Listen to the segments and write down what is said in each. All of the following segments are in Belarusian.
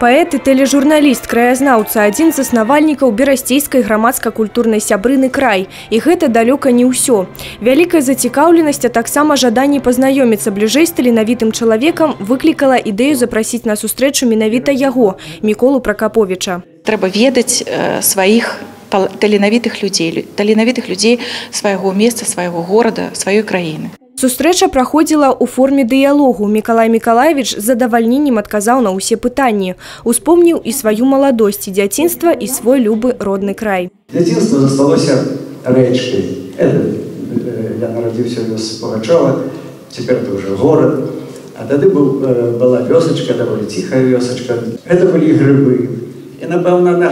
Паэт і тэлежурналіст, краязнаўца, адзін з заснавальнікаў берасцейскай грамадска-культурнай сябрыны «Край». І гэта далёка не ўсё. Вялікая зацікаўленасць, а таксама жаданне пазнаёміцца бліжэй з таленавітым чалавекам выклікала ідэю запрасіць на сустрэчу менавіта яго, Міколу Пракаповіча. Трэба ведаць сваіх таленавітых людзей свайго месца, свайго горада, сваёй краіны. Сустрэча праходзіла ў форме дыялогу. Мікалай Мікалаевіч з задавальненнем адказаў на ўсе пытанні. Успомніў і сваю маладосць, і дзяцінства, і свой любы родны край. Дзяцінства засталося рэчкай. Я нарадзіўся ў вёсцы Пугачова, цяпер это ўжо горад. А тады была вёсачка, даволі ціхая вёсачка. Гэта былі грыбы. І, напэўна, на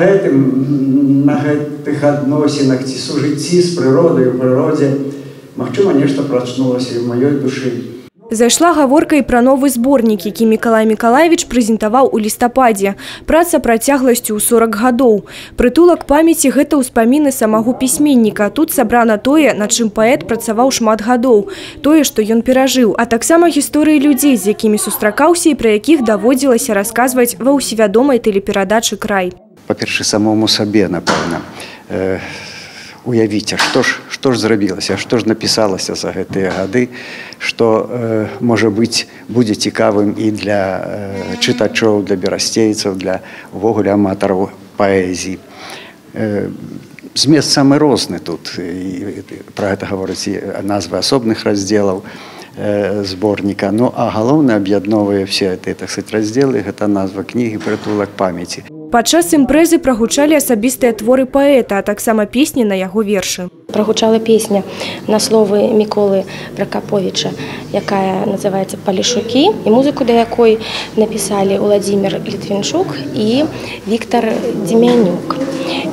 гэтых адносінах ці сужыцці з прыродай у прыродзе магчыма, нешта прачнулася і ў маёй душы. Зайшла гаворка і пра новы зборнік, які Мікалай Мікалаевіч прэзентаваў у лістападзе. Праца працягласцю ў 40 гадоў. Прытулак памяці – гэта ўспаміны самого пісьменніка. Тут сабрана тое, над чым паэт працаваў шмат гадоў, тое, што ён перажыў, а таксама гісторыі людзей, з якімі сустракаўся і пра якіх даводзілася расказваць ва ўсевядомай тэлеперадачы «Край». Па-першае, самому сабе, напэўна, уявіць, што ж зрабілася, што ж напісалася за гэтыя гады, што, можа быць, будзе цікавым і для чытачоў, для берасцейцаў, для увогуле аматараў паэзіі. Змест самы розны тут, і пра гэта гаворыць і назвы асобных раздзелаў зборніка. Ну, а галоўнае аб'ядноўвае все раздзелы, гэта назва кнігі «Прытулак памяці». Падчас імпрэзы прагучалі асабістыя творы паэта, а таксама песні на яго вершы. Прагучала песня на словы Міколы Пракаповіча, якая называецца «Палішукі», і музыку да якой напісалі Уладзімір Літвінчук і Віктар Дземянюк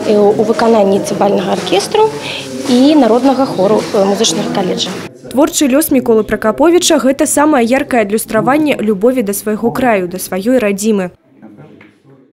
у выкананні цыбальнага аркестру і народнага хору музычнага каледжа. Творчы лёс Міколы Пракаповіча – гэта самае яркае адлюстраванне любові да свайго краю, да сваёй радзімы.